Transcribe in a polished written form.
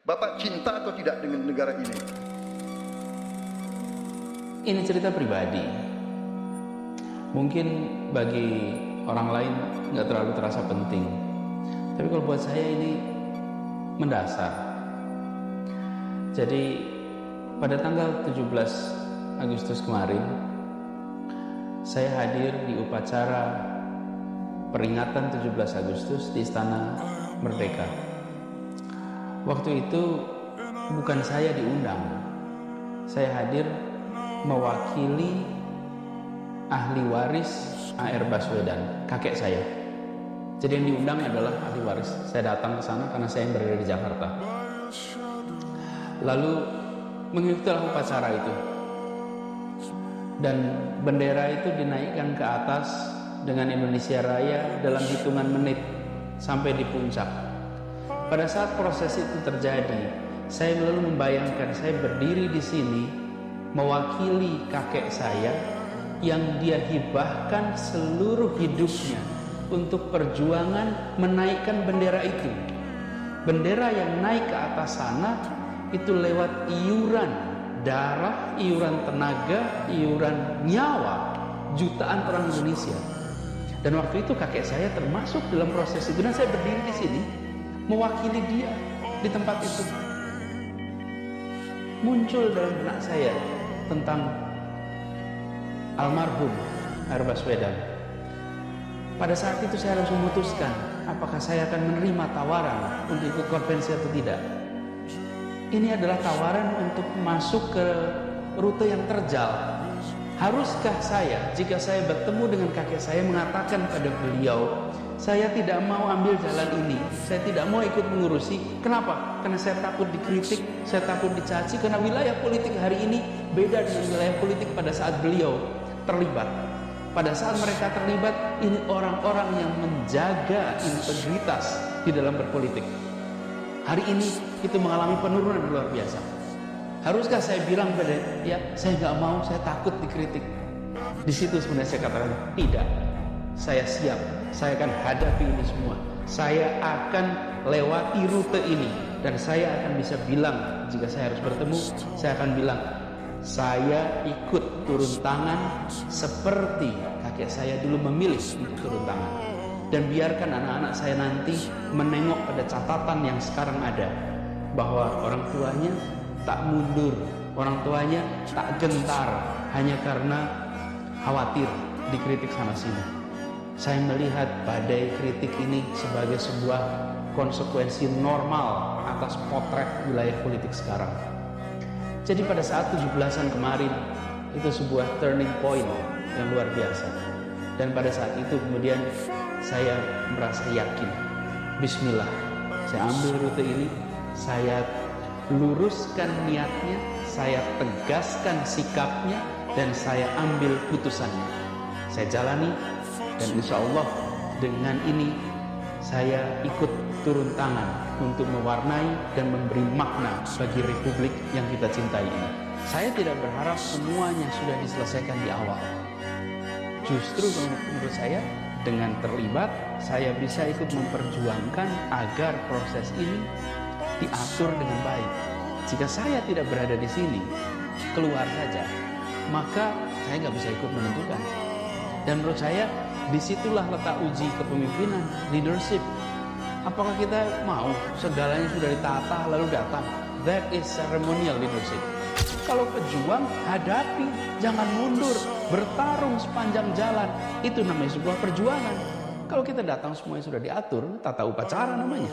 Bapak cinta atau tidak dengan negara ini? Ini cerita pribadi. Mungkin bagi orang lain nggak terlalu terasa penting, tapi kalau buat saya ini mendasar. Jadi pada tanggal 17 Agustus kemarin, saya hadir di upacara peringatan 17 Agustus di Istana Merdeka. Waktu itu bukan saya diundang, saya hadir mewakili ahli waris A.R. Baswedan, kakek saya. Jadi yang diundang adalah ahli waris. Saya datang ke sana karena saya yang berada di Jakarta. Lalu mengikutilah upacara itu, dan bendera itu dinaikkan ke atas dengan Indonesia Raya dalam hitungan menit sampai di puncak. Pada saat proses itu terjadi, saya lalu membayangkan saya berdiri di sini mewakili kakek saya yang dia hibahkan seluruh hidupnya untuk perjuangan menaikkan bendera itu. Bendera yang naik ke atas sana itu lewat iuran darah, iuran tenaga, iuran nyawa jutaan orang Indonesia. Dan waktu itu kakek saya termasuk dalam proses itu, dan saya berdiri di sini mewakili dia di tempat itu. Muncul dalam benak saya tentang almarhum A.R. Baswedan. Pada saat itu saya harus memutuskan apakah saya akan menerima tawaran untuk ikut konvensi atau tidak. Ini adalah tawaran untuk masuk ke rute yang terjal. Haruskah saya, jika saya bertemu dengan kakek saya, mengatakan pada beliau, saya tidak mau ambil jalan ini, saya tidak mau ikut mengurusi. Kenapa? Karena saya takut dikritik, saya takut dicaci, karena wilayah politik hari ini beda dengan wilayah politik pada saat beliau terlibat. Pada saat mereka terlibat, ini orang-orang yang menjaga integritas di dalam berpolitik. Hari ini itu mengalami penurunan luar biasa. Haruskah saya bilang pada dia, saya nggak mau, saya takut dikritik. Di situ sebenarnya saya katakan, tidak. Saya siap, saya akan hadapi ini semua. Saya akan lewati rute ini, dan saya akan bisa bilang, jika saya harus bertemu, saya akan bilang, saya ikut turun tangan seperti kakek saya dulu memilih untuk turun tangan. Dan biarkan anak-anak saya nanti menengok pada catatan yang sekarang ada, bahwa orang tuanya tak mundur, orang tuanya tak gentar hanya karena khawatir dikritik sana sini. Saya melihat badai kritik ini sebagai sebuah konsekuensi normal atas potret wilayah politik sekarang. Jadi pada saat 17-an kemarin, itu sebuah turning point yang luar biasa. Dan pada saat itu kemudian saya merasa yakin, bismillah, saya ambil rute ini, saya luruskan niatnya, saya tegaskan sikapnya, dan saya ambil putusannya. Saya jalani, dan insya Allah dengan ini saya ikut turun tangan untuk mewarnai dan memberi makna bagi republik yang kita cintai ini. Saya tidak berharap semuanya sudah diselesaikan di awal. Justru menurut saya, dengan terlibat, saya bisa ikut memperjuangkan agar proses ini diatur dengan baik. Jika saya tidak berada di sini, keluar saja, maka saya nggak bisa ikut menentukan. Dan menurut saya, disitulah letak uji kepemimpinan, leadership. Apakah kita mau segalanya sudah ditata lalu datang? That is ceremonial leadership. Kalau pejuang, hadapi, jangan mundur, bertarung sepanjang jalan. Itu namanya sebuah perjuangan. Kalau kita datang semuanya sudah diatur, tata upacara namanya.